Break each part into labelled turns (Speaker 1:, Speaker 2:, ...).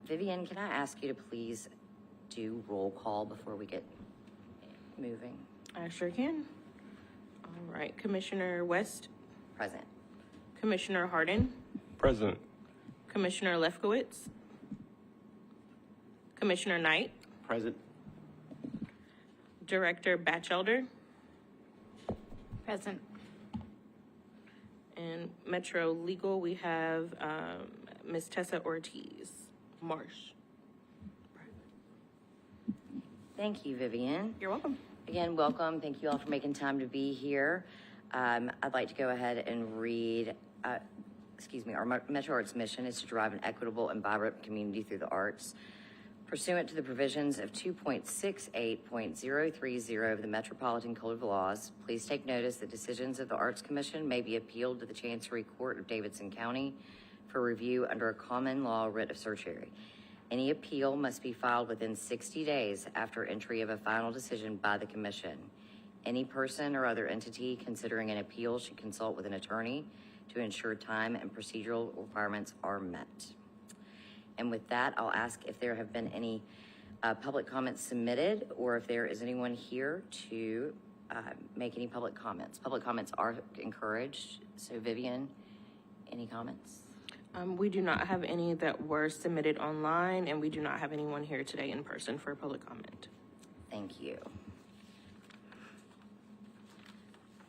Speaker 1: Vivian, can I ask you to please do roll call before we get moving?
Speaker 2: I sure can. All right, Commissioner West,
Speaker 1: Present.
Speaker 2: Commissioner Harden,
Speaker 3: Present.
Speaker 2: Commissioner Lefkowitz, Commissioner Knight,
Speaker 4: Present.
Speaker 2: Director Batchelder,
Speaker 5: Present.
Speaker 2: and Metro Legal, we have Ms. Tessa Ortiz Marsh.
Speaker 1: Thank you, Vivian.
Speaker 2: You're welcome.
Speaker 1: Again, welcome. Thank you all for making time to be here. I'd like to go ahead and read, our Metro Arts mission is to drive an equitable and vibrant community through the arts. Pursuant to the provisions of 2.68.030 of the Metropolitan Code of Laws, please take notice that decisions of the Arts Commission may be appealed to the Chancery Court of Davidson County for review under a common law writ of certiorari. Any appeal must be filed within 60 days after entry of a final decision by the Commission. Any person or other entity considering an appeal should consult with an attorney to ensure time and procedural requirements are met. And with that, I'll ask if there have been any public comments submitted or if there is anyone here to make any public comments. Public comments are encouraged. So Vivian, any comments?
Speaker 2: We do not have any that were submitted online, and we do not have anyone here today in person for public comment.
Speaker 1: Thank you.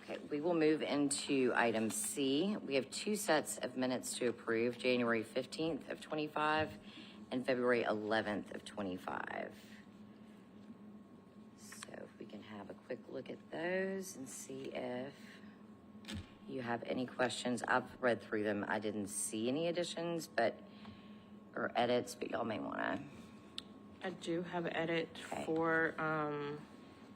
Speaker 1: Okay, we will move into item C. We have two sets of minutes to approve, January 15th of 25 and February 11th of 25. So if we can have a quick look at those and see if you have any questions. I've read through them. I didn't see any additions, or edits, but y'all may wanna.
Speaker 2: I do have an edit
Speaker 1: Okay.
Speaker 2: for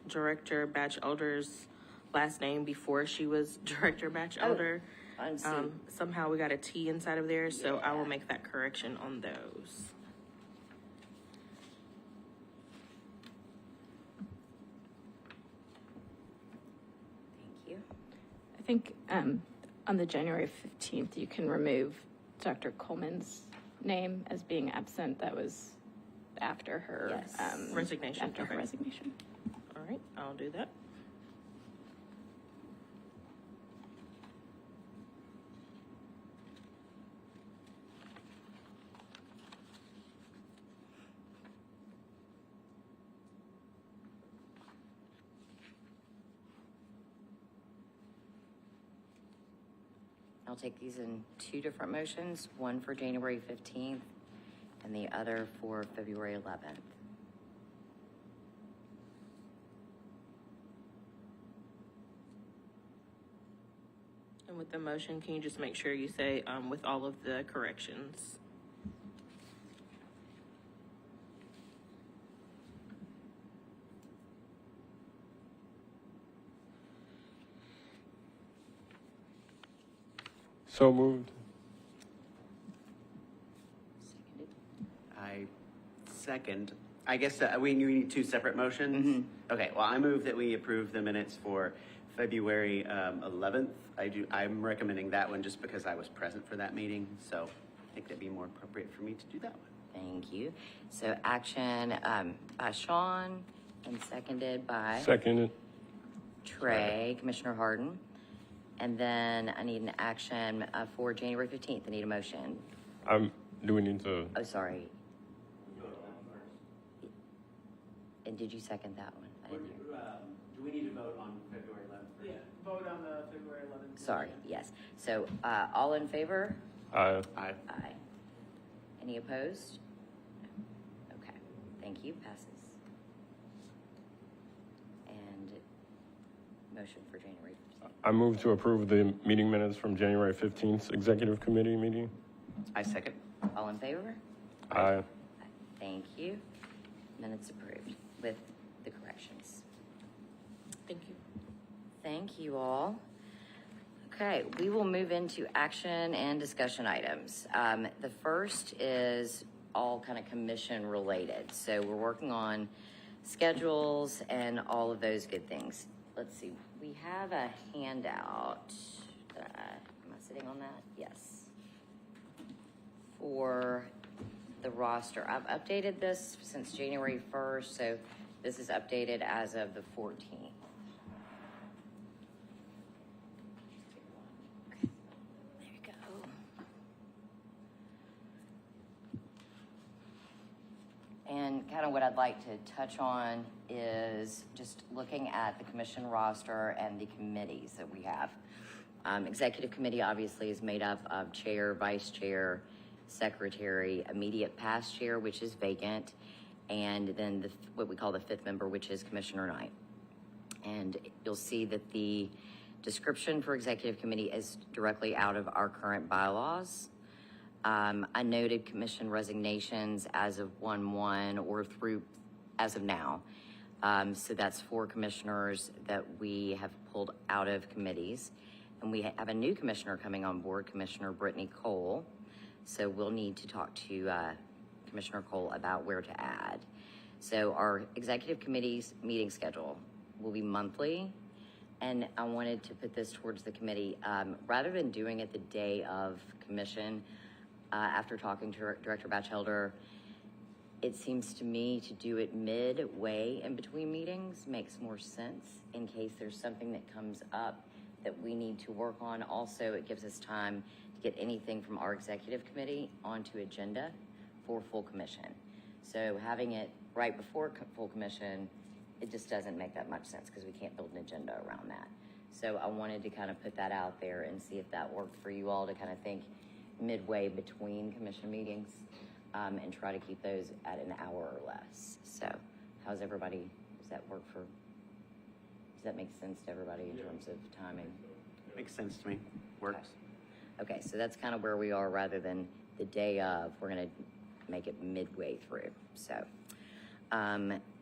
Speaker 2: Director Batchelder's last name before she was Director Batchelder.
Speaker 1: I see.
Speaker 2: Somehow we got a T inside of there, so I will
Speaker 1: Yeah.
Speaker 2: make that correction on those.
Speaker 1: Thank you.
Speaker 5: I think on the January 15th, you can remove Dr. Coleman's name as being absent. That was after her
Speaker 1: Yes.
Speaker 2: Resignation.
Speaker 5: After her
Speaker 2: Okay.
Speaker 5: resignation.
Speaker 2: All right, I'll do that.
Speaker 1: I'll take these in two different motions, one for January 15th and the other for February 11th.
Speaker 2: And with the motion, can you just make sure you say with all of the corrections?
Speaker 3: So moved.
Speaker 1: Seconded.
Speaker 4: I second. I guess we need two separate motions. Okay. Well, I move that we approve the minutes for February 11th. I'm recommending that one just because I was present for that meeting. So I think that'd be more appropriate for me to do that one.
Speaker 1: Thank you. So action by Sean and seconded by
Speaker 3: Seconded.
Speaker 1: Trey, Commissioner Harden. And then I need an action for January 15th. I need a motion.
Speaker 3: Do we need to?
Speaker 1: Oh, sorry. And did you second that one? I didn't hear.
Speaker 4: Do we need to vote on February 11th? Yeah, vote on the February 11th.
Speaker 1: Sorry, yes. So all in favor?
Speaker 3: Aye.
Speaker 4: Aye.
Speaker 1: Aye. Any opposed? No. Okay, thank you, passes. And motion for January 15th.
Speaker 3: I move to approve the meeting minutes from January 15th Executive Committee meeting.
Speaker 4: I second.
Speaker 1: All in favor?
Speaker 3: Aye.
Speaker 1: Thank you. Minutes approved with the corrections.
Speaker 2: Thank you.
Speaker 1: Thank you all. Okay, we will move into action and discussion items. The first is all kind of commission related. So we're working on schedules and all of those good things. Let's see, we have a handout. Am I sitting on that? Yes. For the roster. I've updated this since January 1st, so this is updated as of the 14th. There you go. And kind of what I'd like to touch on is just looking at the commission roster and the committees that we have. Executive committee obviously is made up of chair, vice chair, secretary, immediate past chair, which is vacant, and then what we call the fifth member, which is Commissioner Knight. And you'll see that the description for executive committee is directly out of our current bylaws. I noted commission resignations as of 1/1 or through as of now. So that's 4 commissioners that we have pulled out of committees. And we have a new commissioner coming on board, Commissioner Brittany Cole. So we'll need to talk to Commissioner Cole about where to add. So our executive committee's meeting schedule will be monthly. And I wanted to put this towards the committee. Rather than doing it the day of commission, after talking to Director Batchelder, it seems to me to do it midway in between meetings makes more sense in case there's something that comes up that we need to work on. Also, it gives us time to get anything from our executive committee onto agenda for full commission. So having it right before full commission, it just doesn't make that much sense because we can't build an agenda around that. So I wanted to kind of put that out there and see if that worked for you all to kind of think midway between commission meetings and try to keep those at an hour or less. So how's everybody, does that work for, does that make sense to everybody in terms of timing?
Speaker 4: Makes sense to me. Works.
Speaker 1: Okay, so that's kind of where we are rather than the day of. We're going to make it midway through. So,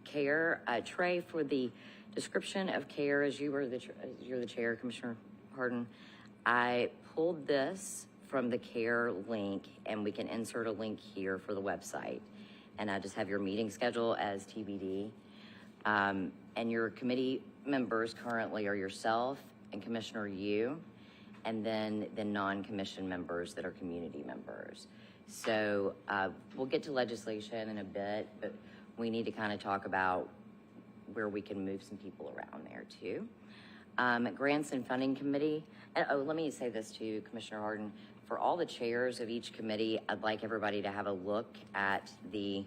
Speaker 1: CARE, Trey, for the description of CARE, as you're the chair, Commissioner Harden, I pulled this from the CARE link, and we can insert a link here for the website. And I just have your meeting schedule as TBD. And your committee members currently are yourself and Commissioner Yu, and then the non-commission members that are community members. So we'll get to legislation in a bit, but we need to kind of talk about where we can move some people around there too. Grants and Funding Committee, and let me say this to Commissioner Harden. For all the chairs of each committee, I'd like everybody to have a look at the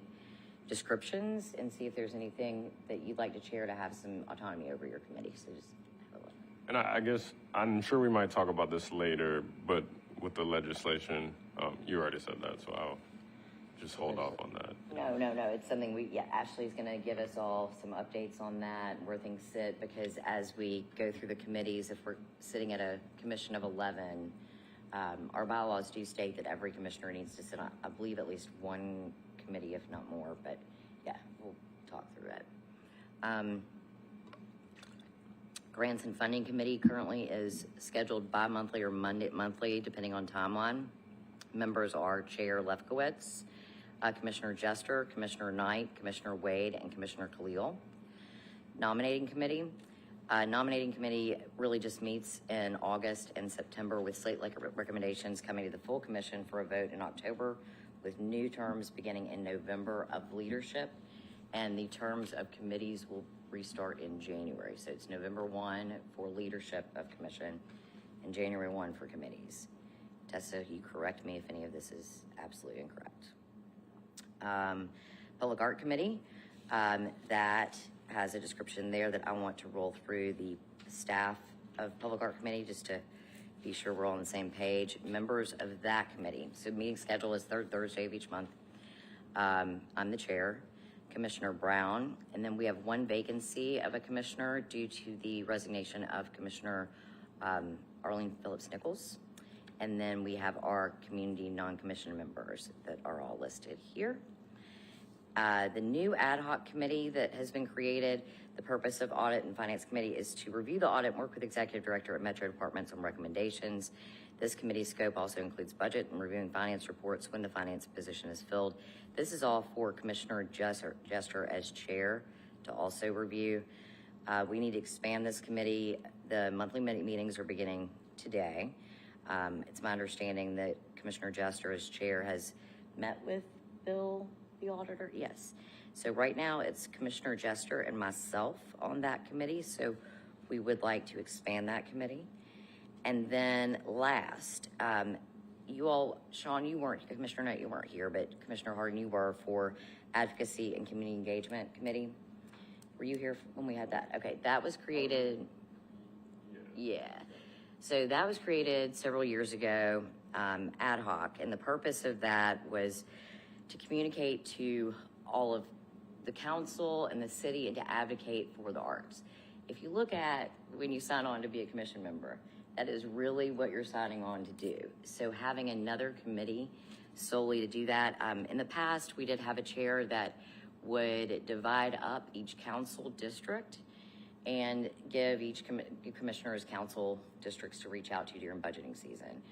Speaker 1: descriptions and see if there's anything that you'd like to chair to have some autonomy over your committee. So just have a look.
Speaker 3: And I guess, I'm sure we might talk about this later, but with the legislation, you already said that, so I'll just hold off on that.
Speaker 1: No, it's something Ashley's gonna give us all some updates on that, where things sit, because as we go through the committees, if we're sitting at a commission of 11, our bylaws do state that every commissioner needs to sit on, I believe, at least one committee, if not more, but yeah, we'll talk through it. Grants and Funding Committee currently is scheduled bi-monthly or monthly, depending on timeline. Members are Chair Lefkowitz, Commissioner Jester, Commissioner Knight, Commissioner Wade, and Commissioner Khalil. Nominating Committee. Nominating Committee really just meets in August and September with slate recommendations coming to the full commission for a vote in October, with new terms beginning in November of leadership, and the terms of committees will restart in January. So it's November 1 for leadership of commission and January 1 for committees. Tessa, you correct me if any of this is absolutely incorrect. Public Art Committee, that has a description there that I want to roll through the staff of Public Art Committee just to be sure we're all on the same page. Members of that committee. So meeting schedule is third Thursday of each month. I'm the chair, Commissioner Brown, and then we have one vacancy of a commissioner due to the resignation of Commissioner Arlene Phillips-Nichols. And then we have our community non-commissioned members that are all listed here. The new ad hoc committee that has been created, the purpose of Audit and Finance Committee is to review the audit and work with Executive Director at Metro Departments on recommendations. This committee's scope also includes budget and reviewing finance reports when the finance position is filled. This is all for Commissioner Jester as chair to also review. We need to expand this committee. The monthly meetings are beginning today. It's my understanding that Commissioner Jester as chair has met with fill the auditor? Yes. So right now, it's Commissioner Jester and myself on that committee, so we would like to expand that committee. And then last, you all, Sean, you weren't, Commissioner Nutt, you weren't here, but Commissioner Harden, you were for Advocacy and Community Engagement Committee. Were you here when we had that? Okay, that was created, yeah. So that was created several years ago, ad hoc, and the purpose of that was to communicate to all of the council and the city and to advocate for the arts. If you look at when you sign on to be a commission member, that is really what you're signing on to do. So having another committee solely to do that. In the past, we did have a chair that would divide up each council district and give each commissioner's council districts to reach out to during budgeting season.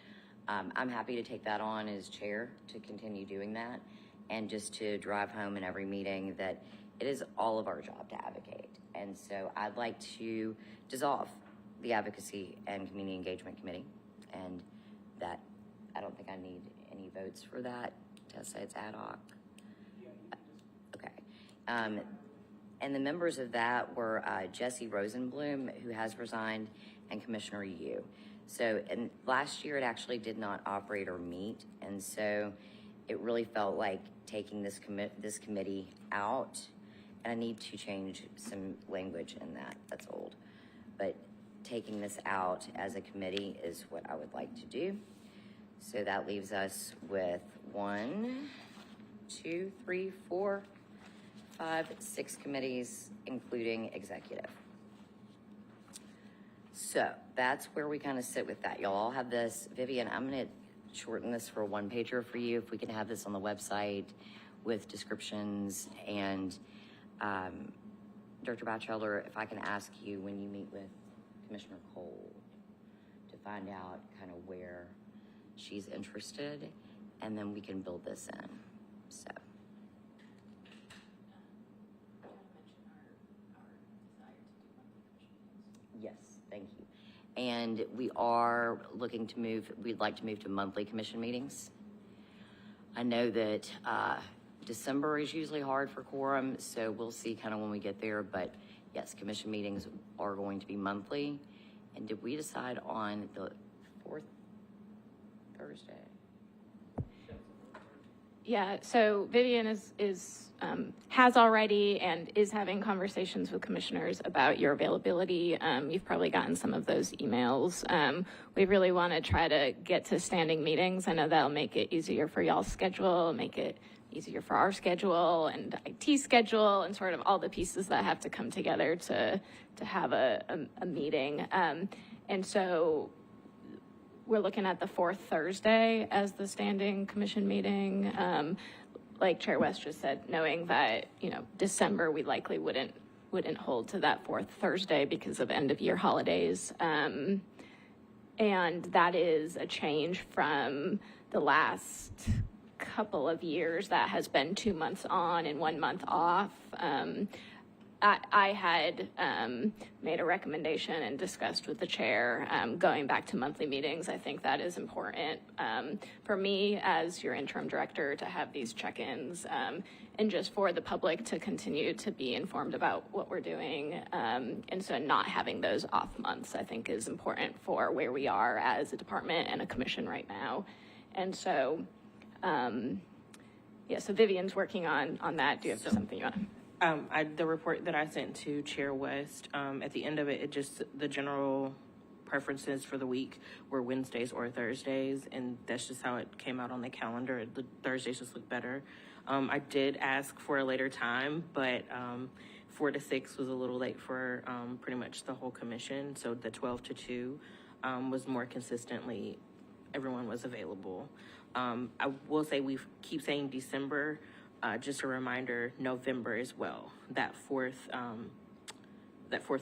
Speaker 1: I'm happy to take that on as chair to continue doing that and just to drive home in every meeting that it is all of our job to advocate. And so I'd like to dissolve the Advocacy and Community Engagement Committee, and that, I don't think I need any votes for that. Tessa, it's ad hoc. Okay. And the members of that were Jesse Rosenblum, who has resigned, and Commissioner Yu. So, and last year it actually did not operate or meet, and so it really felt like taking this committee out, and I need to change some language in that. That's old, but taking this out as a committee is what I would like to do. So that leaves us with 1, 2, 3, 4, 5, 6 committees, including executive. So that's where we kind of sit with that. Y'all all have this. Vivian, I'm going to shorten this for a one-pager for you. If we can have this on the website with descriptions. And Director Batchelder, if I can ask you when you meet with Commissioner Cole to find out kind of where she's interested, and then we can build this in. So. Yes, thank you. And we are looking to move, we'd like to move to monthly commission meetings. I know that December is usually hard for quorum, so we'll see kind of when we get there, but yes, commission meetings are going to be monthly. And did we decide on the 4th Thursday?
Speaker 5: Yeah, so Vivian has already and is having conversations with commissioners about your availability. You've probably gotten some of those emails. We really want to try to get to standing meetings. I know that'll make it easier for y'all's schedule, make it easier for our schedule and IT schedule and sort of all the pieces that have to come together to have a meeting. And so we're looking at the 4th Thursday as the standing commission meeting. Like Chair West just said, knowing that, December we likely wouldn't hold to that 4th Thursday because of end of year holidays. And that is a change from the last couple of years that has been 2 months on and 1 month off. I had made a recommendation and discussed with the chair going back to monthly meetings. I think that is important for me as your interim director to have these check-ins and just for the public to continue to be informed about what we're doing. And so not having those off months, I think, is important for where we are as a department and a commission right now. And so, so Vivian's working on that. Do you have something you want to?
Speaker 2: The report that I sent to Chair West, at the end of it, the general preferences for the week were Wednesdays or Thursdays, and that's just how it came out on the calendar. The Thursdays just look better. I did ask for a later time, but 4 to 6 was a little late for pretty much the whole commission, so the 12 to 2 was more consistently, everyone was available. I will say we keep saying December. Just a reminder, November as well. That fourth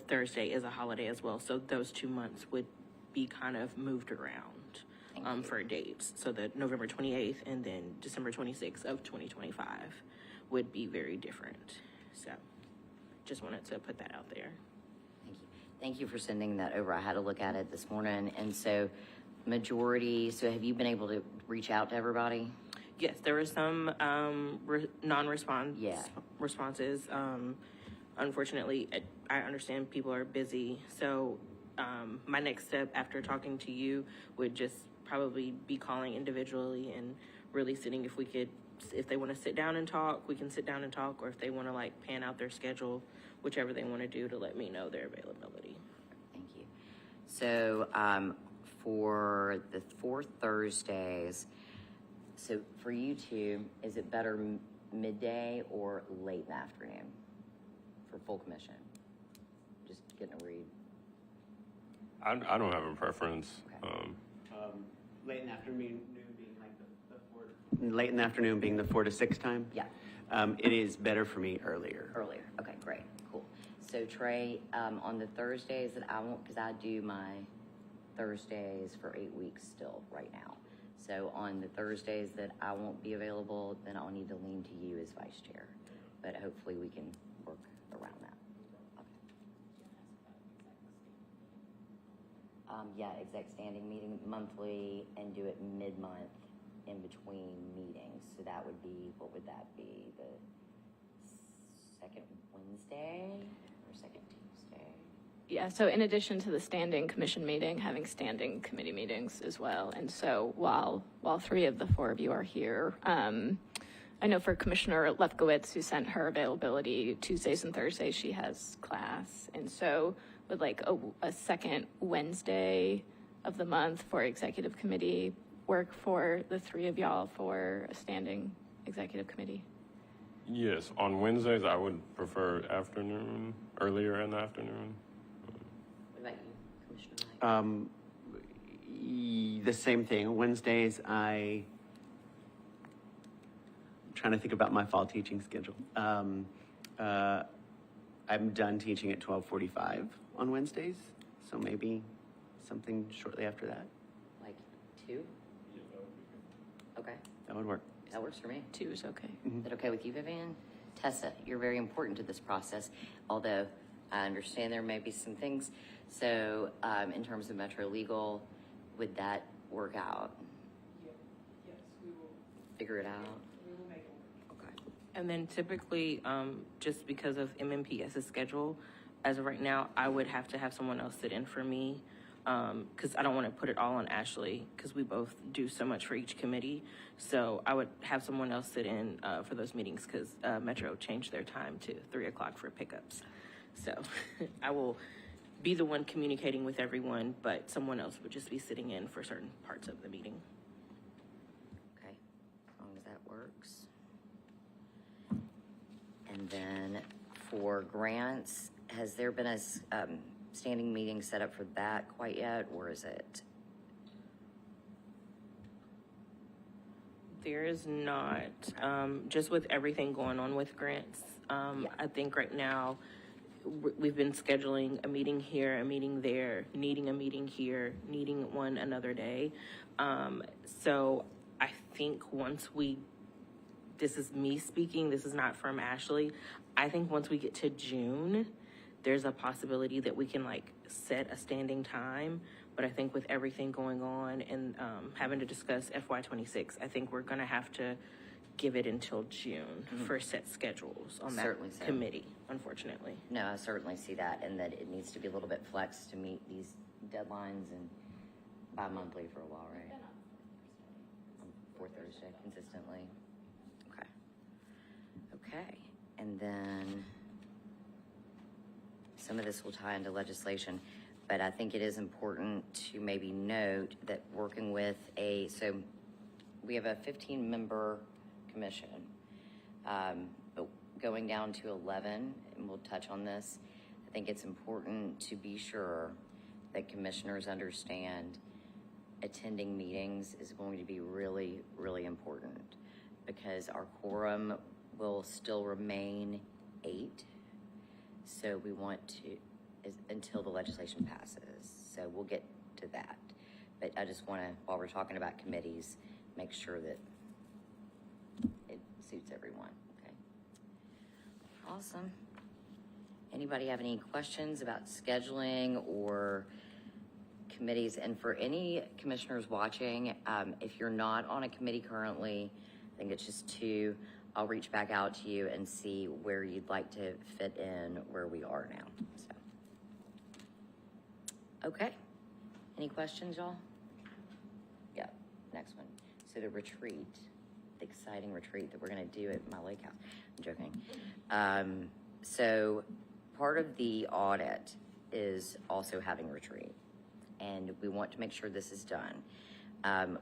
Speaker 2: Thursday is a holiday as well. So those 2 months would be kind of moved around for dates. So the November 28th and then December 26th of 2025 would be very different. So just wanted to put that out there.
Speaker 1: Thank you. Thank you for sending that over. I had to look at it this morning. And so have you been able to reach out to everybody?
Speaker 2: Yes, there were some non-response
Speaker 1: Yeah.
Speaker 2: responses. Unfortunately, I understand people are busy, so my next step after talking to you would just probably be calling individually and really sitting. If they want to sit down and talk, we can sit down and talk, or if they want to like pan out their schedule, whichever they want to do, to let me know their availability.
Speaker 1: Thank you. So, for the 4 Thursdays, so for you two, is it better midday or late in the afternoon for full commission? Just getting a read.
Speaker 3: I don't have a preference.
Speaker 1: Okay.
Speaker 4: Late in the afternoon being like late in the afternoon being the 4 to 6 time?
Speaker 1: Yeah.
Speaker 4: It is better for me earlier.
Speaker 1: Earlier. Okay, great, cool. So Trey, on the Thursdays that I won't, because I do my Thursdays for 8 weeks still right now. So on the Thursdays that I won't be available, then I'll need to lean to you as vice chair. But hopefully we can work around that. Okay. Yeah, exec standing meeting monthly and do it mid-month in between meetings. So that would be, what would that be? The second Wednesday or second Tuesday?
Speaker 5: Yeah, so in addition to the standing commission meeting, having standing committee meetings as well. And so while 3 of the 4 of you are here, I know for Commissioner Lefkowitz, who sent her availability Tuesdays and Thursdays, she has class. And so would like a second Wednesday of the month for executive committee work for the 3 of y'all for a standing executive committee?
Speaker 3: Yes, on Wednesdays I would prefer afternoon, earlier in the afternoon.
Speaker 1: What about you, Commissioner Mike?
Speaker 4: The same thing. Wednesdays, I'm trying to think about my fall teaching schedule. I'm done teaching at 12:45 on Wednesdays, so maybe something shortly after that.
Speaker 1: Like 2? Okay,
Speaker 4: That would work.
Speaker 1: that works for me.
Speaker 5: 2 is okay.
Speaker 1: Is that okay with you, Vivian? Tessa, you're very important to this process, although I understand there may be some things. So, in terms of Metro Legal, would that work out?
Speaker 6: Yes, we will,
Speaker 1: Figure it out?
Speaker 6: we will make it work.
Speaker 1: Okay.
Speaker 2: And then typically, just because of MMPS's schedule, as of right now, I would have to have someone else sit in for me, because I don't want to put it all on Ashley, because we both do so much for each committee. So I would have someone else sit in for those meetings, because Metro changed their time to 3 o'clock for pickups. So I will be the one communicating with everyone, but someone else would just be sitting in for certain parts of the meeting.
Speaker 1: Okay, as long as that works. And then for grants, has there been a standing meeting set up for that quite yet, or is it?
Speaker 2: There is not, just with everything going on with grants. I think right now, we've been scheduling a meeting here, a meeting there, needing a meeting here, needing one another day. So I think this is me speaking, this is not from Ashley. I think once we get to June, there's a possibility that we can like set a standing time. But I think with everything going on and having to discuss FY26, I think we're gonna have to give it until June for set schedules on that
Speaker 1: Certainly so.
Speaker 2: committee, unfortunately.
Speaker 1: No, I certainly see that, and that it needs to be a little bit flexed to meet these deadlines and bi-monthly for a while, right? On 4 Thursday consistently. Okay. Okay, and then some of this will tie into legislation, but I think it is important to maybe note that working with so we have a 15-member commission, but going down to 11, and we'll touch on this, I think it's important to be sure that commissioners understand attending meetings is going to be really, really important, because our quorum will still remain 8. So we want to, until the legislation passes. So we'll get to that. But I just want to, while we're talking about committees, make sure that it suits everyone, okay? Awesome. Anybody have any questions about scheduling or committees? And for any commissioners watching, if you're not on a committee currently, I think it's just 2. I'll reach back out to you and see where you'd like to fit in where we are now, so. Okay, any questions, y'all? Yeah, next one. So the retreat, the exciting retreat that we're gonna do at my lake house. I'm joking. So part of the audit is also having a retreat, and we want to make sure this is done.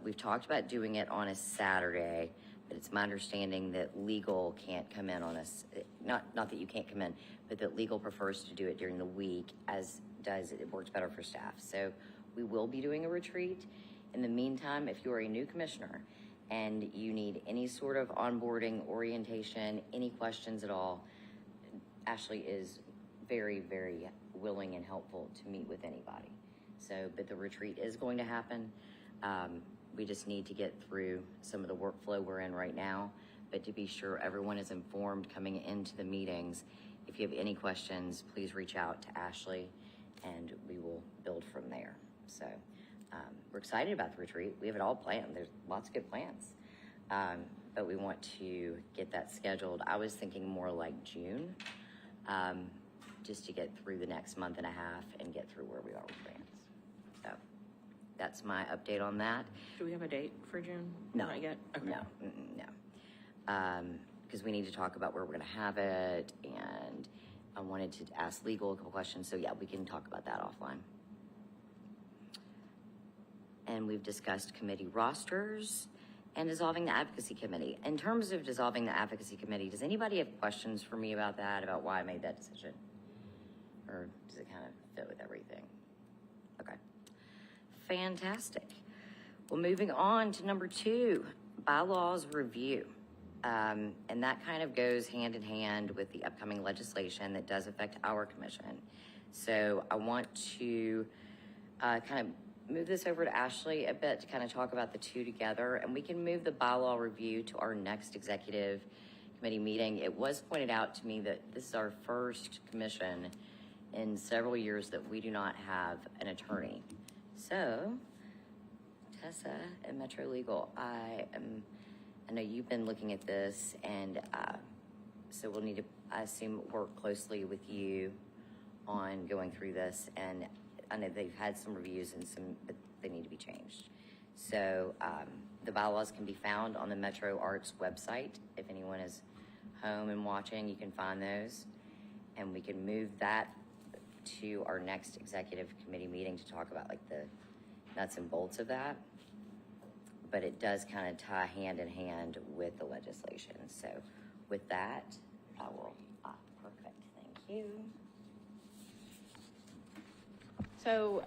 Speaker 1: We've talked about doing it on a Saturday, but it's my understanding that legal can't come in on us. Not that you can't come in, but that legal prefers to do it during the week, as does it works better for staff. So we will be doing a retreat. In the meantime, if you are a new commissioner and you need any sort of onboarding, orientation, any questions at all, Ashley is very, very willing and helpful to meet with anybody. So, but the retreat is going to happen. We just need to get through some of the workflow we're in right now, but to be sure everyone is informed coming into the meetings. If you have any questions, please reach out to Ashley and we will build from there. So we're excited about the retreat. We have it all planned. There's lots of good plans, but we want to get that scheduled. I was thinking more like June, just to get through the next month and a half and get through where we are with grants. So that's my update on that.
Speaker 2: Do we have a date for June?
Speaker 1: No.
Speaker 2: Not yet? Okay.
Speaker 1: No. Because we need to talk about where we're gonna have it, and I wanted to ask legal a couple questions, so yeah, we can talk about that offline. And we've discussed committee rosters and dissolving the advocacy committee. In terms of dissolving the advocacy committee, does anybody have questions for me about that, about why I made that decision? Or does it kind of fit with everything? Okay, fantastic. Well, moving on to number 2, bylaws review. And that kind of goes hand in hand with the upcoming legislation that does affect our commission. So I want to kind of move this over to Ashley a bit to kind of talk about the 2 together, and we can move the bylaw review to our next executive committee meeting. It was pointed out to me that this is our first commission in several years that we do not have an attorney. So, Tessa and Metro Legal, I know you've been looking at this, and so we'll need to, I assume, work closely with you on going through this. And I know they've had some reviews and some, but they need to be changed. So the bylaws can be found on the Metro Arts website. If anyone is home and watching, you can find those. And we can move that to our next executive committee meeting to talk about like the nuts and bolts of that. But it does kind of tie hand in hand with the legislation. So with that, I will, perfect, thank you.
Speaker 5: So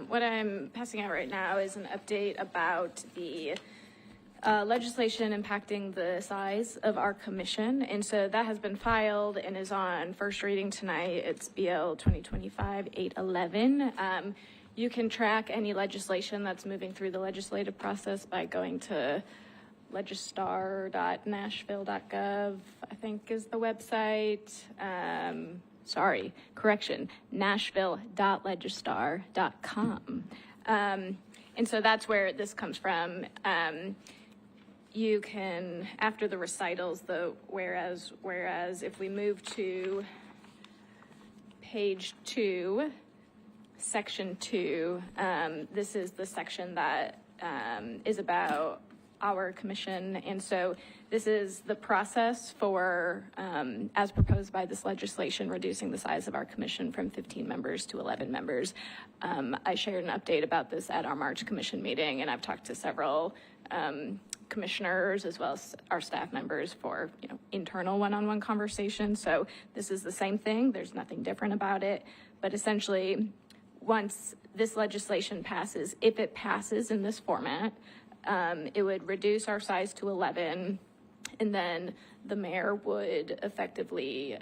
Speaker 5: what I'm passing out right now is an update about the legislation impacting the size of our commission. And so that has been filed and is on first reading tonight. It's BL 2025-811. You can track any legislation that's moving through the legislative process by going to legistar.nashville.gov, I think is the website. Nashville.legistar.com. And so that's where this comes from. You can, after the recitals, the whereas, if we move to page 2, section 2, this is the section that is about our commission. And so this is the process for, as proposed by this legislation, reducing the size of our commission from 15 members to 11 members. I shared an update about this at our March commission meeting, and I've talked to several commissioners as well as our staff members for internal one-on-one conversations. So this is the same thing. There's nothing different about it. But essentially, once this legislation passes, if it passes in this format, it would reduce our size to 11, and then the mayor would effectively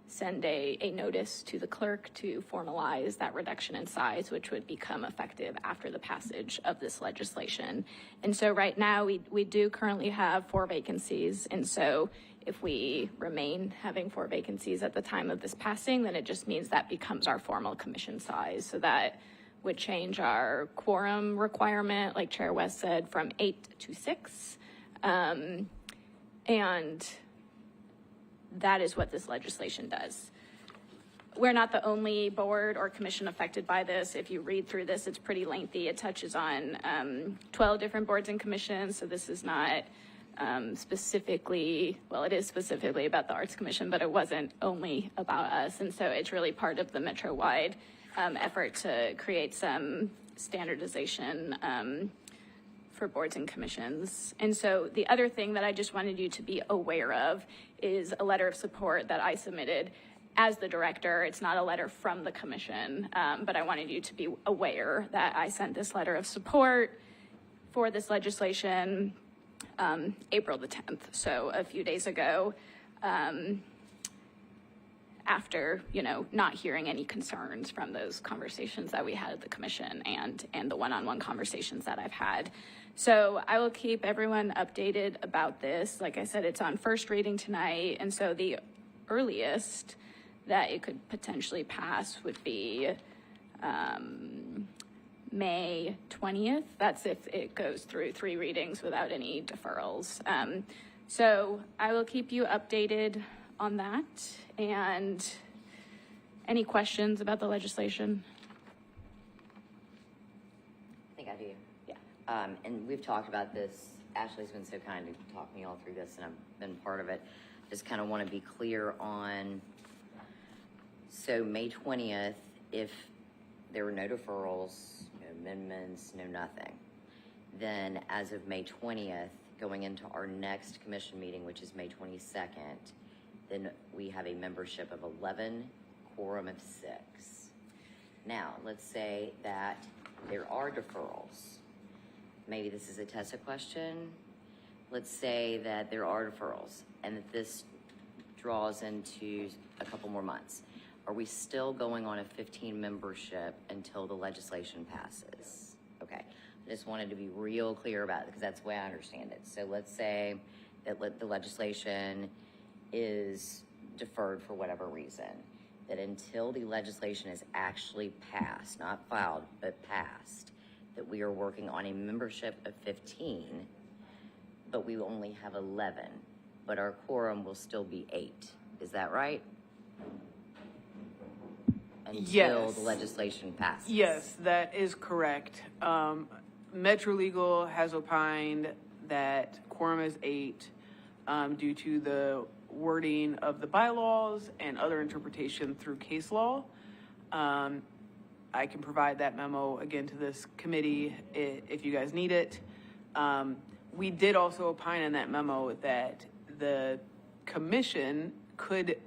Speaker 5: send a notice to the clerk to formalize that reduction in size, which would become effective after the passage of this legislation. And so right now we do currently have 4 vacancies. And so if we remain having 4 vacancies at the time of this passing, then it just means that becomes our formal commission size. So that would change our quorum requirement, like Chair West said, from 8 to 6. And that is what this legislation does. We're not the only board or commission affected by this. If you read through this, it's pretty lengthy. It touches on 12 different boards and commissions, so this is not specifically, well, it is specifically about the Arts Commission, but it wasn't only about us. And so it's really part of the Metro-wide effort to create some standardization for boards and commissions. And so the other thing that I just wanted you to be aware of is a letter of support that I submitted as the director. It's not a letter from the commission, but I wanted you to be aware that I sent this letter of support for this legislation April the 10th, so a few days ago, after, not hearing any concerns from those conversations that we had at the commission and the one-on-one conversations that I've had. So I will keep everyone updated about this. Like I said, it's on first reading tonight, and so the earliest that it could potentially pass would be May 20th. That's if it goes through 3 readings without any deferrals. So I will keep you updated on that. And any questions about the legislation?
Speaker 1: I think I do. Yeah. And we've talked about this. Ashley's been so kind to talk me all through this, and I've been part of it. Just kind of want to be clear on, so May 20th, if there were no deferrals, no amendments, no nothing, then as of May 20th, going into our next commission meeting, which is May 22nd, then we have a membership of 11, quorum of 6. Now, let's say that there are deferrals. Maybe this is a Tessa question. Let's say that there are deferrals and that this draws into a couple more months. Are we still going on a 15 membership until the legislation passes? Okay, I just wanted to be real clear about it because that's the way I understand it. So let's say that the legislation is deferred for whatever reason, that until the legislation is actually passed, not filed, but passed, that we are working on a membership of 15, but we only have 11, but our quorum will still be 8. Is that right? Until
Speaker 6: Yes.
Speaker 1: the legislation passes.
Speaker 6: Yes, that is correct. Metro Legal has opined that quorum is 8 due to the wording of the bylaws and other interpretation through case law. I can provide that memo again to this committee if you guys need it. We did also opine in that memo that the commission could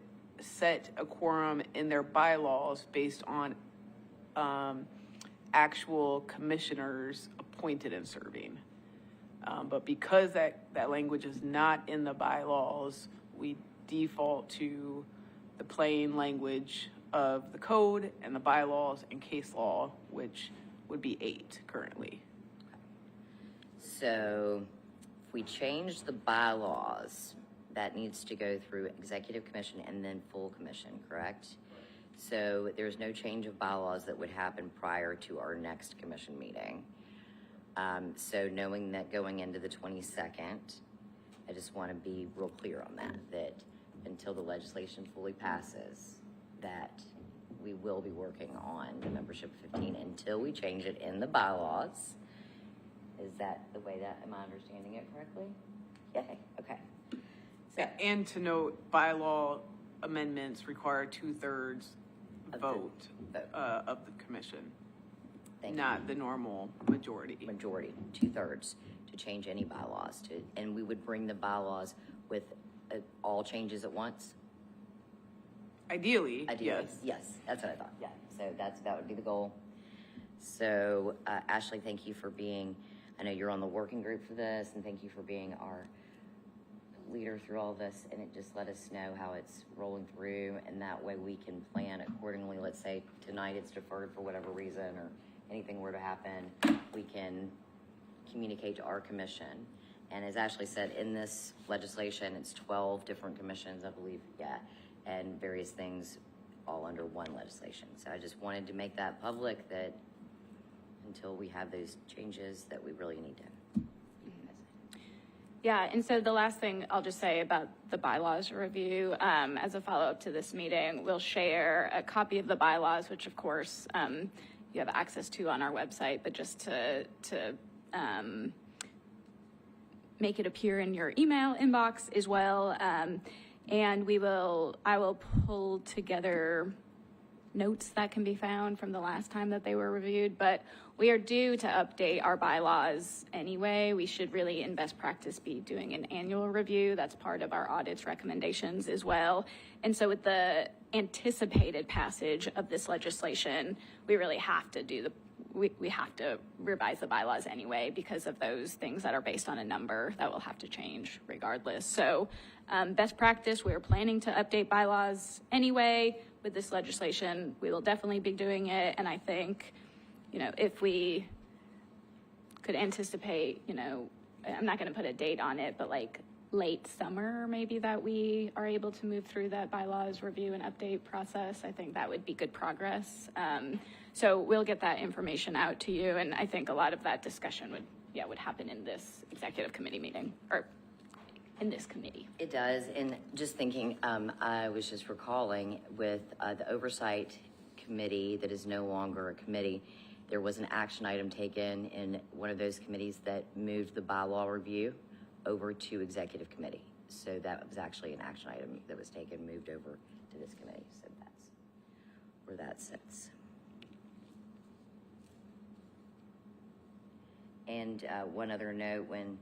Speaker 6: set a quorum in their bylaws based on actual commissioners appointed and serving. But because that language is not in the bylaws, we default to the plain language of the code and the bylaws and case law, which would be 8 currently.
Speaker 1: So if we change the bylaws, that needs to go through executive commission and then full commission, correct? So there's no change of bylaws that would happen prior to our next commission meeting. So knowing that going into the 22nd, I just want to be real clear on that until the legislation fully passes, that we will be working on the membership of 15 until we change it in the bylaws. Is that the way that, am I understanding it correctly? Yay, okay. So,
Speaker 6: And to note, bylaw amendments require 2/3 vote of the commission,
Speaker 1: thank
Speaker 6: not the normal majority.
Speaker 1: Majority, 2/3, to change any bylaws and we would bring the bylaws with all changes at once?
Speaker 6: Ideally,
Speaker 1: Yes, that's what I thought, yeah. So that would be the goal. So Ashley, thank you for being, I know you're on the working group for this, and thank you for being our leader through all this, and it just let us know how it's rolling through, and that way we can plan accordingly. Let's say tonight it's deferred for whatever reason, or anything were to happen, we can communicate to our commission. And as Ashley said, in this legislation, it's 12 different commissions, I believe, yeah, and various things all under one legislation. So I just wanted to make that public, that until we have those changes that we really need to.
Speaker 5: Yeah, and so the last thing I'll just say about the bylaws review, as a follow-up to this meeting, we'll share a copy of the bylaws, which of course you have access to on our website, but just to make it appear in your email inbox as well. And I will pull together notes that can be found from the last time that they were reviewed, but we are due to update our bylaws anyway. We should really, in best practice, be doing an annual review. That's part of our audit's recommendations as well. And so with the anticipated passage of this legislation, we really have to do we have to revise the bylaws anyway because of those things that are based on a number that will have to change regardless. So best practice, we're planning to update bylaws anyway. With this legislation, we will definitely be doing it. And I think, if we could anticipate, I'm not going to put a date on it, but like late summer, maybe, that we are able to move through that bylaws review and update process, I think that would be good progress. So we'll get that information out to you. And I think a lot of that discussion would happen in this executive committee meeting, or in this committee.
Speaker 1: It does, and just thinking, I was just recalling with the oversight committee that is no longer a committee, there was an action item taken in one of those committees that moved the bylaw review over to executive committee. So that was actually an action item that was taken, moved over to this committee. So that's where that sits. And one other note, when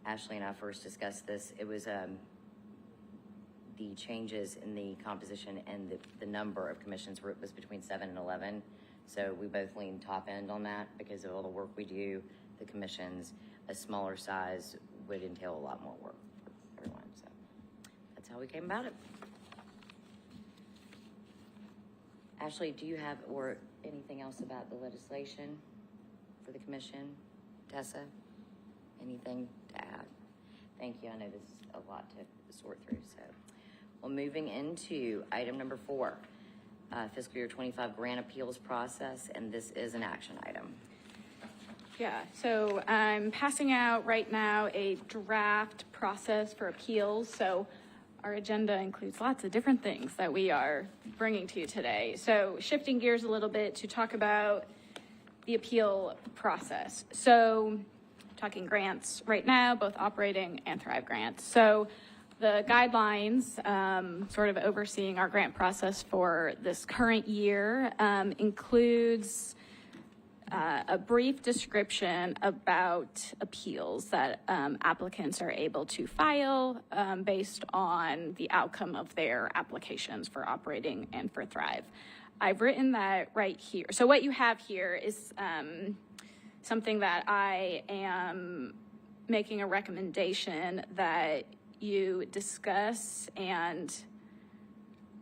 Speaker 1: Ashley and I first discussed this, it was the changes in the composition and the number of commissions was between 7 and 11. So we both lean top end on that because of all the work we do. The commissions, a smaller size would entail a lot more work for everyone. So that's how we came about it. Ashley, do you have or anything else about the legislation for the commission? Tessa, anything to add? Thank you. I know this is a lot to sort through. So, well, moving into item number 4, fiscal year 25 grant appeals process, and this is an action item.
Speaker 5: Yeah, so I'm passing out right now a draft process for appeals. So our agenda includes lots of different things that we are bringing to you today. So shifting gears a little bit to talk about the appeal process. So talking grants right now, both operating and Thrive grants. So the guidelines sort of overseeing our grant process for this current year includes a brief description about appeals that applicants are able to file based on the outcome of their applications for operating and for Thrive. I've written that right here. So what you have here is something that I am making a recommendation that you discuss and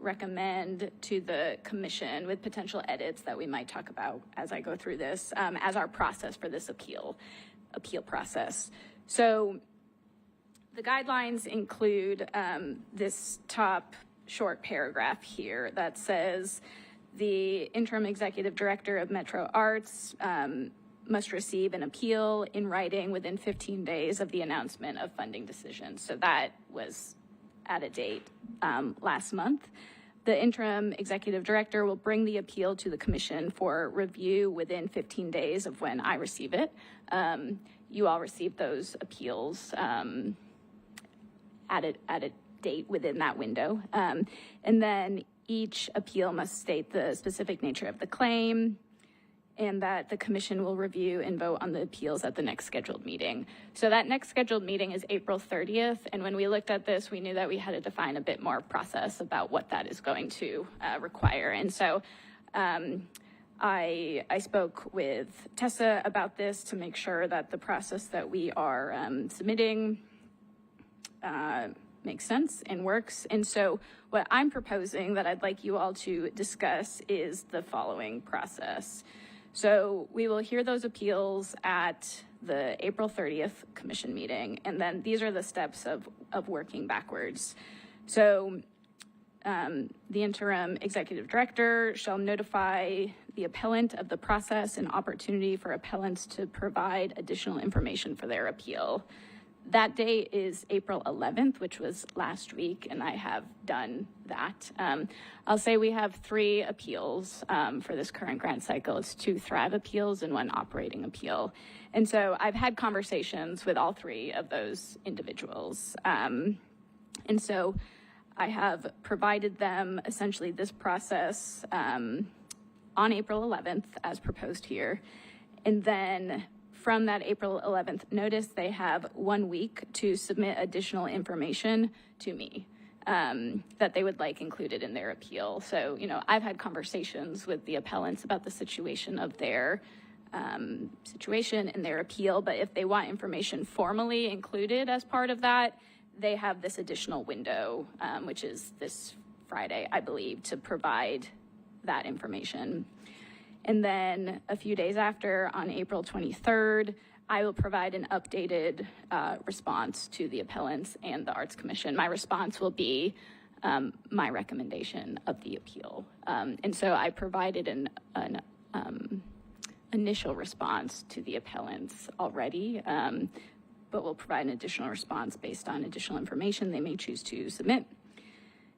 Speaker 5: recommend to the commission with potential edits that we might talk about as I go through this as our process for this appeal process. So the guidelines include this top short paragraph here that says the interim executive director of Metro Arts must receive an appeal in writing within 15 days of the announcement of funding decisions. So that was at a date last month. The interim executive director will bring the appeal to the commission for review within 15 days of when I receive it. You all receive those appeals at a date within that window. And then each appeal must state the specific nature of the claim, and that the commission will review and vote on the appeals at the next scheduled meeting. So that next scheduled meeting is April 30th. And when we looked at this, we knew that we had to define a bit more process about what that is going to require. And so I spoke with Tessa about this to make sure that the process that we are submitting makes sense and works. And so what I'm proposing that I'd like you all to discuss is the following process. So we will hear those appeals at the April 30th commission meeting, and then these are the steps of working backwards. So The interim executive director shall notify the appellant of the process and opportunity for appellants to provide additional information for their appeal. That date is April 11th, which was last week, and I have done that. I'll say we have 3 appeals for this current grant cycle. It's 2 Thrive appeals and 1 operating appeal. And so I've had conversations with all 3 of those individuals. And so I have provided them essentially this process on April 11th as proposed here. And then from that April 11th notice, they have 1 week to submit additional information to me that they would like included in their appeal. So, I've had conversations with the appellants about the situation of their situation in their appeal, but if they want information formally included as part of that, they have this additional window, which is this Friday, I believe, to provide that information. And then a few days after, on April 23rd, I will provide an updated response to the appellants and the Arts Commission. My response will be my recommendation of the appeal. And so I provided an initial response to the appellants already, but we'll provide an additional response based on additional information they may choose to submit.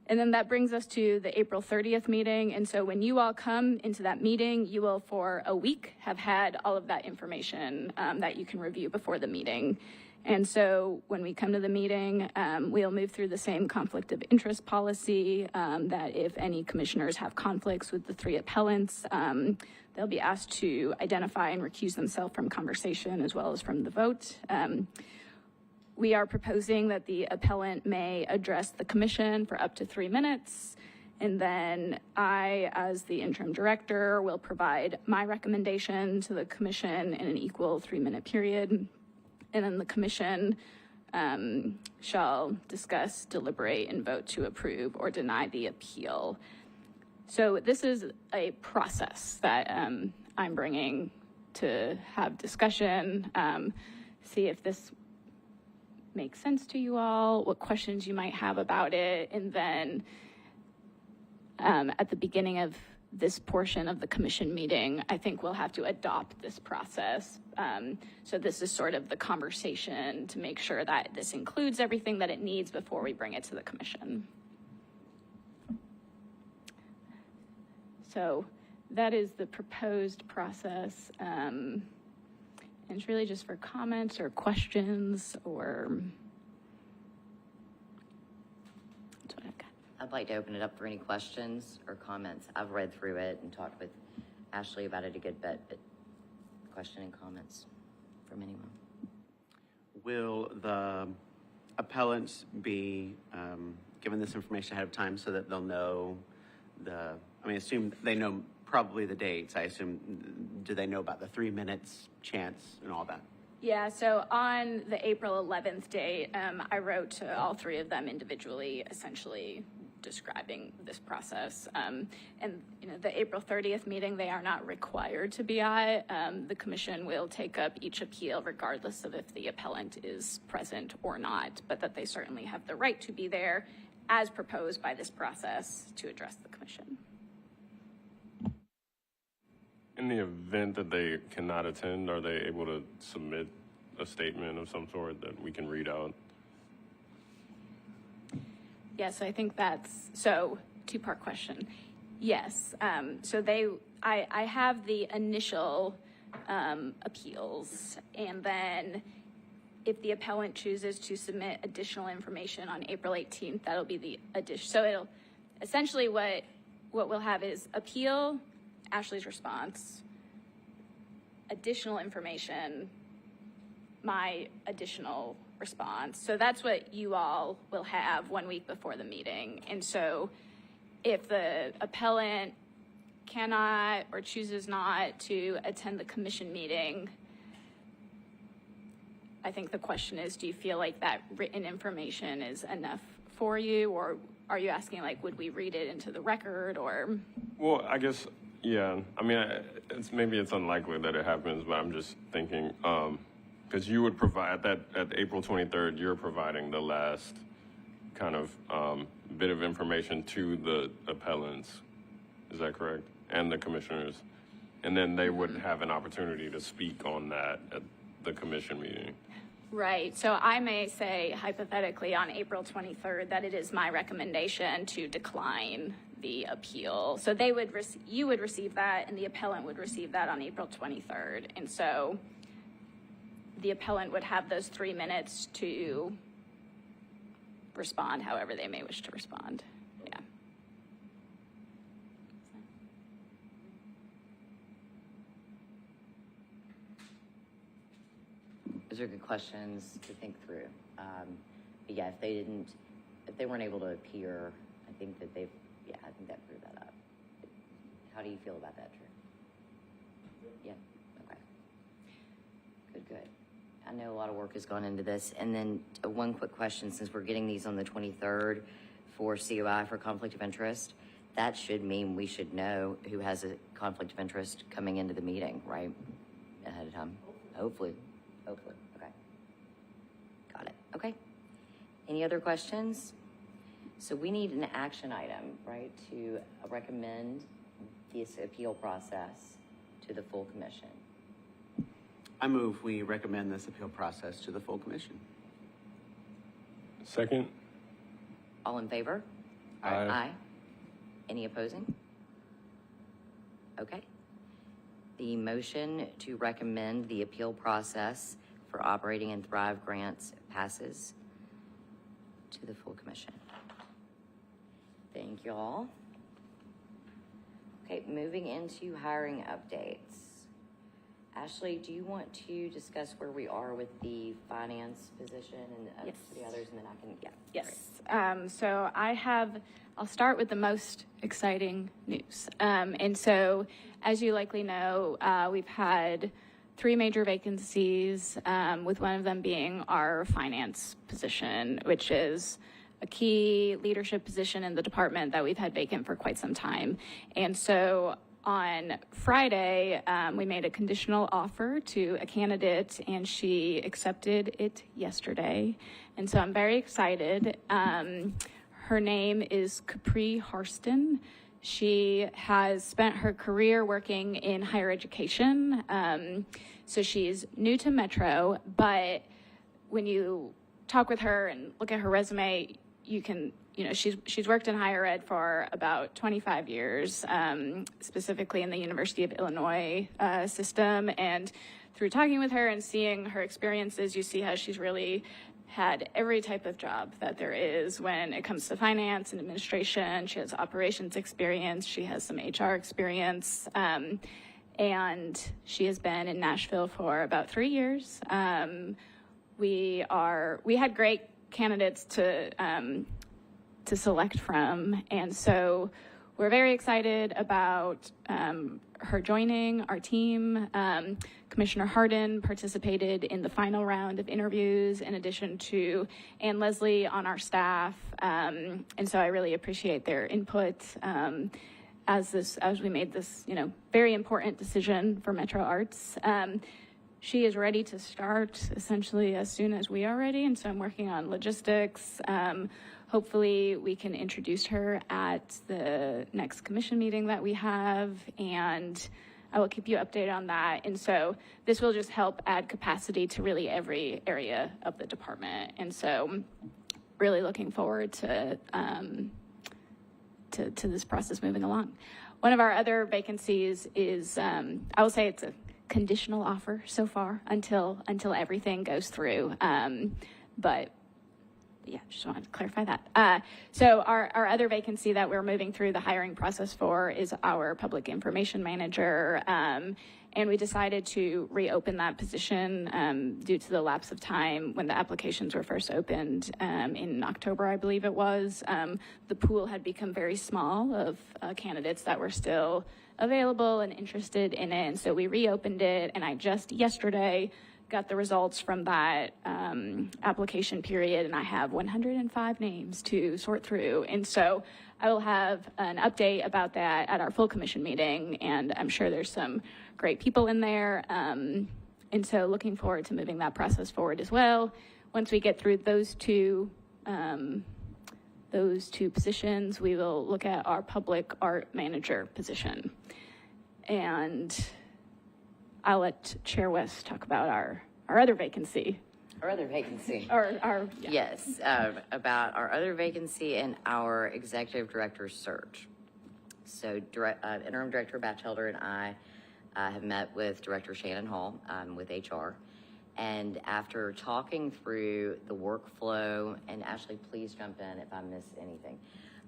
Speaker 5: And then that brings us to the April 30th meeting. And so when you all come into that meeting, you will for a week have had all of that information that you can review before the meeting. And so when we come to the meeting, we'll move through the same conflict of interest policy that if any commissioners have conflicts with the 3 appellants, they'll be asked to identify and recuse themselves from conversation as well as from the vote. We are proposing that the appellant may address the commission for up to 3 minutes. And then I, as the interim director, will provide my recommendation to the commission in an equal 3-minute period. And then the commission shall discuss, deliberate, and vote to approve or deny the appeal. So this is a process that I'm bringing to have discussion, see if this makes sense to you all, what questions you might have about it, and then at the beginning of this portion of the commission meeting, I think we'll have to adopt this process. So this is sort of the conversation to make sure that this includes everything that it needs before we bring it to the commission. So that is the proposed process. And it's really just for comments or questions or that's what I've got.
Speaker 1: I'd like to open it up for any questions or comments. I've read through it and talked with Ashley about it a good bit, but question and comments from anyone?
Speaker 4: Will the appellants be given this information ahead of time so that they'll know assume they know probably the dates. I assume, do they know about the 3 minutes chance and all that?
Speaker 5: Yeah, so on the April 11th date, I wrote to all 3 of them individually, essentially describing this process. And the April 30th meeting, they are not required to be at. The commission will take up each appeal regardless of if the appellant is present or not, but that they certainly have the right to be there as proposed by this process to address the commission.
Speaker 3: In the event that they cannot attend, are they able to submit a statement of some sort that we can read out?
Speaker 5: Yes, I think so 2-part question. Yes, so I have the initial appeals, and then if the appellant chooses to submit additional information on April 18th, that'll be the addition. So it'll essentially what we'll have is appeal, Ashley's response, additional information, my additional response. So that's what you all will have 1 week before the meeting. And so if the appellant cannot or chooses not to attend the commission meeting, I think the question is, do you feel like that written information is enough for you? Or are you asking, like, would we read it into the record or?
Speaker 3: Well, I guess, yeah. I mean, maybe it's unlikely that it happens, but I'm just thinking, because you would provide that at April 23rd, you're providing the last kind of bit of information to the appellants. Is that correct? And the commissioners. And then they would have an opportunity to speak on that at the commission meeting.
Speaker 5: Right. So I may say hypothetically on April 23rd that it is my recommendation to decline the appeal. So they would you would receive that, and the appellant would receive that on April 23rd. And so the appellant would have those 3 minutes to respond however they may wish to respond. Yeah.
Speaker 1: Those are good questions to think through. But yeah, if they weren't able to appear, I think that I think that proved that up. How do you feel about that, Drew? Yeah, okay. Good. I know a lot of work has gone into this. And then one quick question, since we're getting these on the 23rd for COI for conflict of interest, that should mean we should know who has a conflict of interest coming into the meeting, right? Ahead of time. Hopefully. Okay. Got it. Okay. Any other questions? So we need an action item, right, to recommend this appeal process to the full commission.
Speaker 4: I move we recommend this appeal process to the full commission.
Speaker 3: Second?
Speaker 1: All in favor?
Speaker 3: Aye.
Speaker 1: Any opposing? Okay. The motion to recommend the appeal process for Operating and Thrive grants passes to the full commission. Thank you all. Okay, moving into hiring updates. Ashley, do you want to discuss where we are with the finance position and
Speaker 5: Yes.
Speaker 1: the others, and then I can,
Speaker 5: Yes. So I'll start with the most exciting news. And so, as you likely know, we've had 3 major vacancies, with one of them being our finance position, which is a key leadership position in the department that we've had vacant for quite some time. And so on Friday, we made a conditional offer to a candidate, and she accepted it yesterday. And so I'm very excited. Her name is Capri Harston. She has spent her career working in higher education. So she's new to Metro, but when you talk with her and look at her resume, she's worked in higher ed for about 25 years, specifically in the University of Illinois system. And through talking with her and seeing her experiences, you see how she's really had every type of job that there is when it comes to finance and administration. She has operations experience. She has some HR experience. And she has been in Nashville for about 3 years. We had great candidates to select from, and so we're very excited about her joining our team. Commissioner Hardin participated in the final round of interviews, in addition to Ann Leslie on our staff, and so I really appreciate their input as we made this very important decision for Metro Arts. She is ready to start essentially as soon as we are ready, and so I'm working on logistics. Hopefully we can introduce her at the next commission meeting that we have, and I will keep you updated on that. And so this will just help add capacity to really every area of the department. And so really looking forward to this process moving along. One of our other vacancies is, I will say it's a conditional offer so far until everything goes through. But yeah, just wanted to clarify that. So our other vacancy that we're moving through the hiring process for is our public information manager. And we decided to reopen that position due to the lapse of time when the applications were first opened in October, I believe it was. The pool had become very small of candidates that were still available and interested in it. And so we reopened it, and I just yesterday got the results from that application period, and I have 105 names to sort through. And so I will have an update about that at our full commission meeting, and I'm sure there's some great people in there. And so looking forward to moving that process forward as well. Once we get through those two those two positions, we will look at our public art manager position. And I'll let Chair West talk about our other vacancy.
Speaker 1: Our other vacancy.
Speaker 5: Yeah.
Speaker 1: Yes, about our other vacancy and our executive director search. So Interim Director Batchelder and I have met with Director Shannon Hall with HR. And after talking through the workflow, and Ashley, please jump in if I miss anything.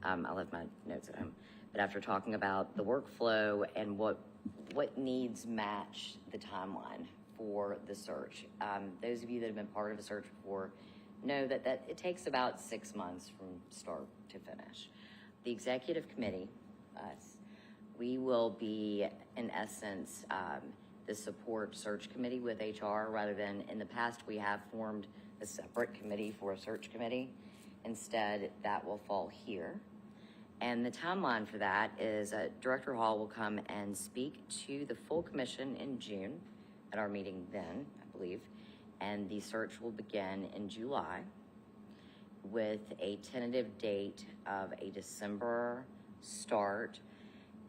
Speaker 1: I left my notes at home. But after talking about the workflow and what needs match the timeline for the search. Those of you that have been part of a search before know that it takes about 6 months from start to finish. The executive committee, us, we will be, in essence, the support search committee with HR, rather than in the past we have formed a separate committee for a search committee. Instead, that will fall here. And the timeline for that is Director Hall will come and speak to the full commission in June at our meeting then, I believe. And the search will begin in July with a tentative date of a December start.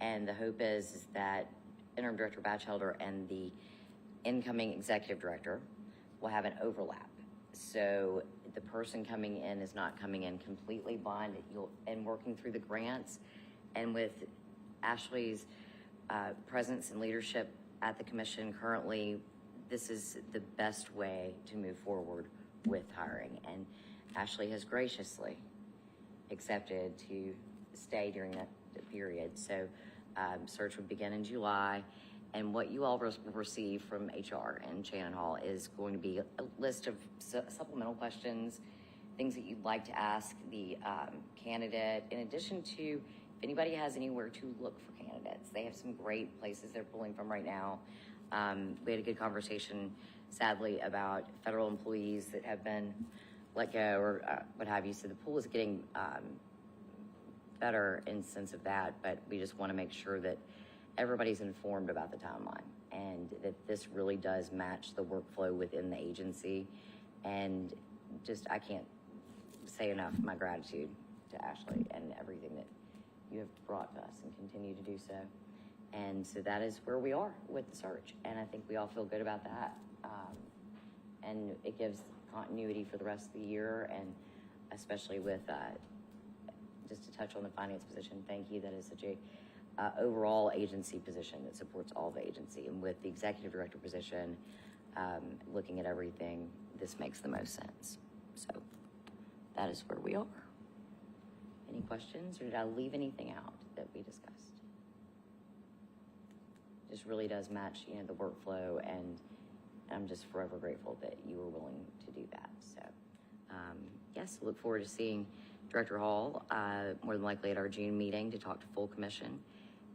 Speaker 1: And the hope is that Interim Director Batchelder and the incoming executive director will have an overlap. So the person coming in is not coming in completely blind. And working through the grants, and with Ashley's presence and leadership at the commission currently, this is the best way to move forward with hiring. And Ashley has graciously accepted to stay during that period. So search would begin in July. And what you all will receive from HR and Shannon Hall is going to be a list of supplemental questions, things that you'd like to ask the candidate, in addition to if anybody has anywhere to look for candidates. They have some great places they're pulling from right now. We had a good conversation, sadly, about federal employees that have been let go or what have you. So the pool is getting better in the sense of that, but we just want to make sure that everybody's informed about the timeline and that this really does match the workflow within the agency. And just, I can't say enough my gratitude to Ashley and everything that you have brought to us and continue to do so. And so that is where we are with the search. And I think we all feel good about that. And it gives continuity for the rest of the year, and especially with, just to touch on the finance position, thank you, that is such a overall agency position that supports all the agency. And with the executive director position, looking at everything, this makes the most sense. So that is where we are. Any questions, or did I leave anything out that we discussed? Just really does match, the workflow, and I'm just forever grateful that you were willing to do that. So yes, look forward to seeing Director Hall more than likely at our June meeting to talk to full commission.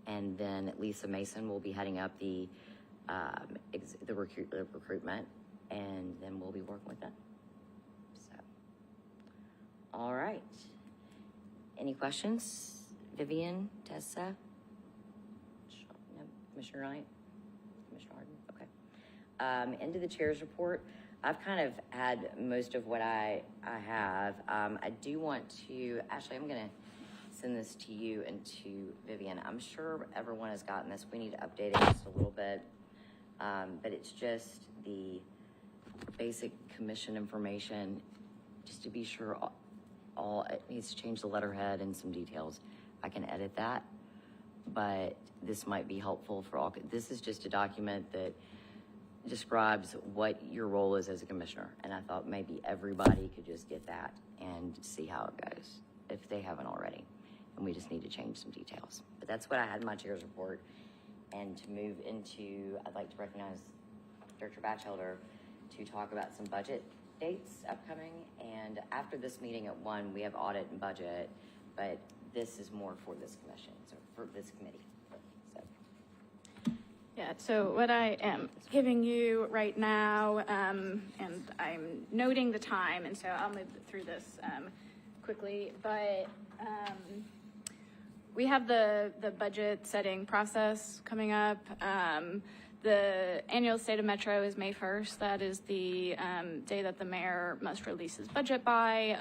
Speaker 1: And then Lisa Mason will be heading up the recruitment, and then we'll be working with them. So, all right. Any questions? Vivian, Tessa? No, Commissioner Wright? Commissioner Harden? Okay. Into the chair's report. I've kind of had most of what I have. I do want to, Ashley, I'm going to send this to you and to Vivian. I'm sure everyone has gotten this. We need to update it just a little bit. But it's just the basic commission information, just to be sure it needs to change the letterhead and some details. I can edit that, but this might be helpful for all. This is just a document that describes what your role is as a commissioner. And I thought maybe everybody could just get that and see how it goes if they haven't already. And we just need to change some details. But that's what I had in my chair's report. And to move into, I'd like to recognize Director Batchelder to talk about some budget dates upcoming. And after this meeting at 1, we have audit and budget, but this is more for this commission, so for this committee. So.
Speaker 5: Yeah, so what I am giving you right now, and I'm noting the time, and so I'll move through this quickly, but we have the budget setting process coming up. The annual State of Metro is May 1st. That is the day that the mayor must release his budget by.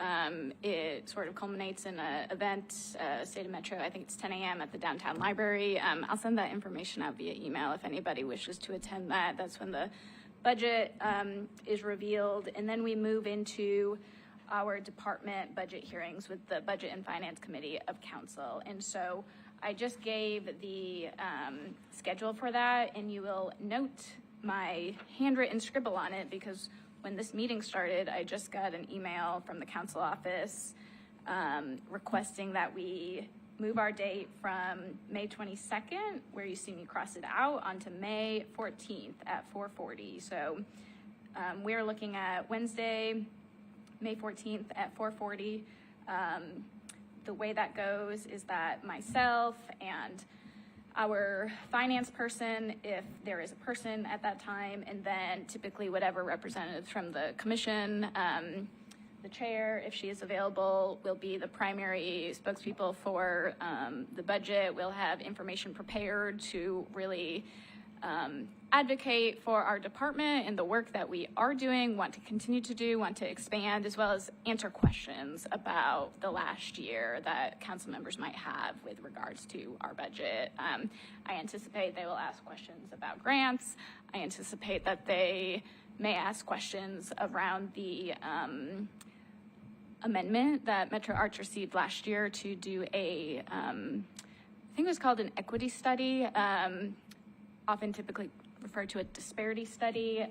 Speaker 5: It sort of culminates in an event, State of Metro, I think it's 10 a.m. at the downtown library. I'll send that information out via email if anybody wishes to attend that. That's when the budget is revealed. And then we move into our department budget hearings with the Budget and Finance Committee of Council. And so I just gave the schedule for that, and you will note my handwritten scribble on it because when this meeting started, I just got an email from the council office requesting that we move our date from May 22nd, where you see me cross it out, onto May 14th at 4:40. So we're looking at Wednesday, May 14th at 4:40. The way that goes is that myself and our finance person, if there is a person at that time, and then typically whatever representatives from the commission, the chair, if she is available, will be the primary spokespeople for the budget. We'll have information prepared to really advocate for our department and the work that we are doing, want to continue to do, want to expand, as well as answer questions about the last year that council members might have with regards to our budget. I anticipate they will ask questions about grants. I anticipate that they may ask questions around the amendment that Metro Arts received last year to do a, I think it was called an equity study, often typically referred to a disparity study,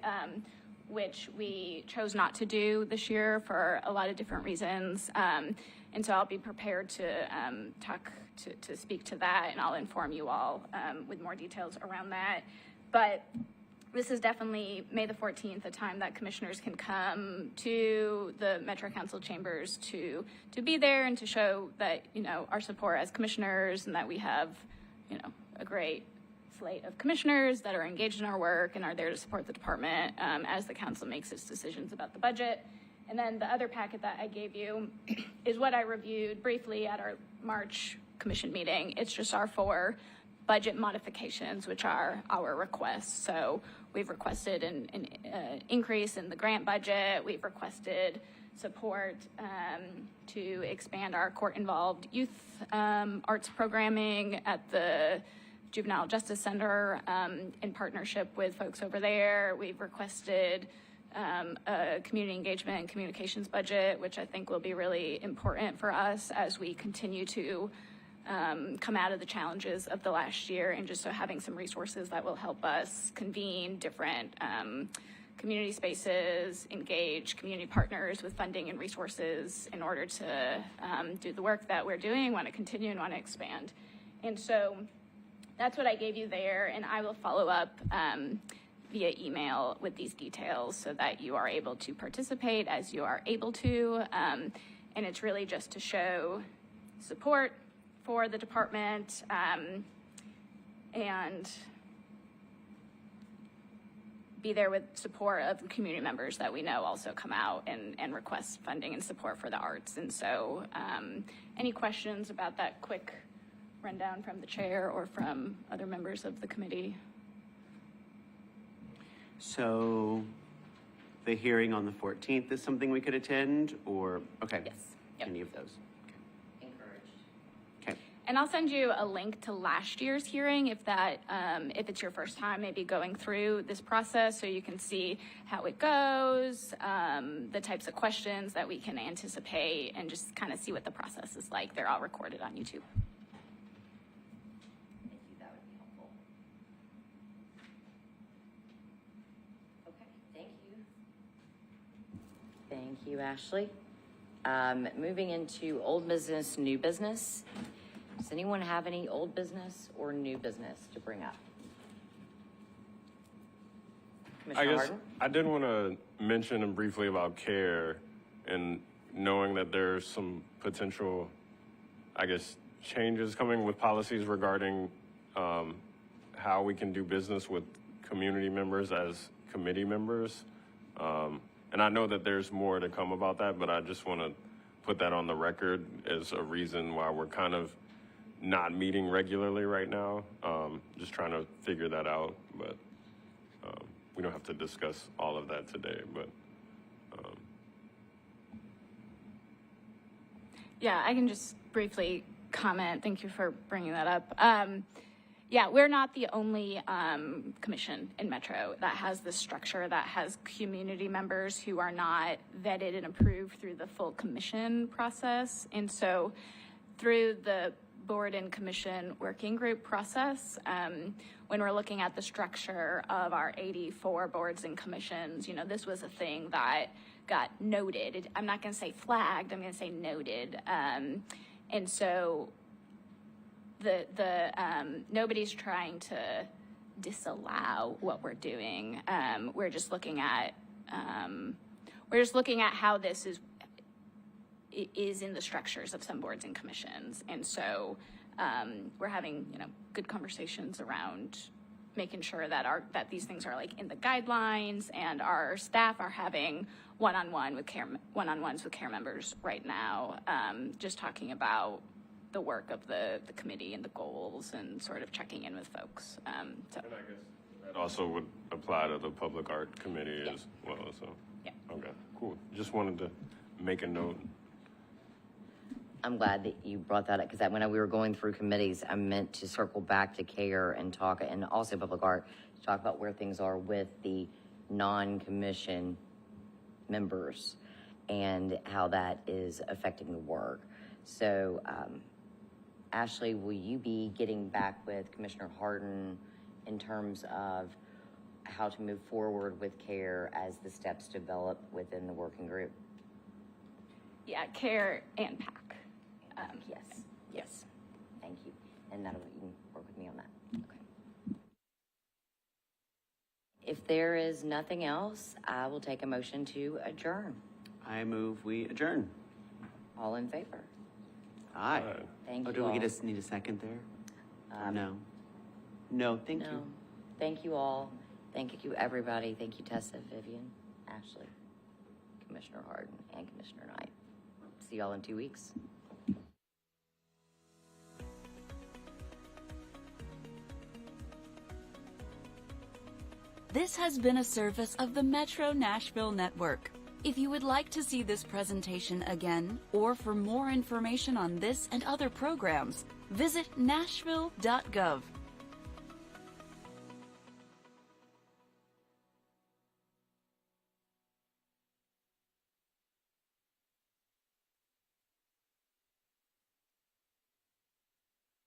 Speaker 5: which we chose not to do this year for a lot of different reasons. And so I'll be prepared to to speak to that, and I'll inform you all with more details around that. But this is definitely May the 14th, a time that commissioners can come to the Metro Council chambers to be there and to show that, you know, our support as commissioners, and that we have, you know, a great slate of commissioners that are engaged in our work and are there to support the department as the council makes its decisions about the budget. And then the other packet that I gave you is what I reviewed briefly at our March commission meeting. It's just our 4 budget modifications, which are our requests. So we've requested an increase in the grant budget. We've requested support to expand our court-involved youth arts programming at the Juvenile Justice Center in partnership with folks over there. We've requested a community engagement and communications budget, which I think will be really important for us as we continue to come out of the challenges of the last year, and just so having some resources that will help us convene different community spaces, engage community partners with funding and resources in order to do the work that we're doing, want to continue and want to expand. And so that's what I gave you there, and I will follow up via email with these details so that you are able to participate as you are able to. And it's really just to show support for the department and be there with support of the community members that we know also come out and request funding and support for the arts. And so any questions about that quick rundown from the chair or from other members of the committee?
Speaker 4: So the hearing on the 14th is something we could attend, or, okay.
Speaker 5: Yes. Yep.
Speaker 4: Any of those?
Speaker 1: Encouraged.
Speaker 4: Okay.
Speaker 5: And I'll send you a link to last year's hearing if that, if it's your first time maybe going through this process, so you can see how it goes, the types of questions that we can anticipate, and just kind of see what the process is like. They're all recorded on YouTube.
Speaker 1: Thank you, that would be helpful. Okay, thank you. Thank you, Ashley. Moving into old business, new business. Does anyone have any old business or new business to bring up?
Speaker 3: I
Speaker 1: Commissioner
Speaker 3: guess
Speaker 1: Harden?
Speaker 3: I did want to mention briefly about CARE, and knowing that there's some potential, I guess, changes coming with policies regarding how we can do business with community members as committee members. And I know that there's more to come about that, but I just want to put that on the record as a reason why we're kind of not meeting regularly right now. Just trying to figure that out, but we don't have to discuss all of that today, but
Speaker 5: Yeah, I can just briefly comment. Thank you for bringing that up. Yeah, we're not the only commission in Metro that has this structure, that has community members who are not vetted and approved through the full commission process. And so through the board and commission working group process, when we're looking at the structure of our 84 boards and commissions, this was a thing that got noted. I'm not going to say flagged, I'm going to say noted. And so nobody's trying to disallow what we're doing. We're just looking at how this is in the structures of some boards and commissions. And so we're having good conversations around making sure that these things are like in the guidelines, and our staff are having one-on-ones with care members right now, just talking about the work of the committee and the goals, and sort of checking in with folks.
Speaker 3: And I guess that also would apply to the Public Art Committee as well. So
Speaker 5: yeah.
Speaker 3: Okay, cool. Just wanted to make a note.
Speaker 1: I'm glad that you brought that up, because when we were going through committees, I meant to circle back to care and talk, and also public art, to talk about where things are with the non-commission members and how that is affecting the work. So, Ashley, will you be getting back with Commissioner Harden in terms of how to move forward with care as the steps develop within the working group?
Speaker 5: Yeah, care and PAC.
Speaker 1: Yes. Thank you. And you can work with me on that. Okay. If there is nothing else, I will take a motion to adjourn.
Speaker 4: I move we adjourn.
Speaker 1: All in favor?
Speaker 4: Aye.
Speaker 1: Thank you
Speaker 4: do
Speaker 1: all.
Speaker 4: we need a second there? No. No, thank you.
Speaker 1: Thank you all. Thank you, everybody. Thank you, Tessa, Vivian, Ashley, Commissioner Harden, and Commissioner Knight. See y'all in 2 weeks.
Speaker 7: This has been a service of the Metro Nashville Network. If you would like to see this presentation again, or for more information on this and other programs, visit nashville.gov.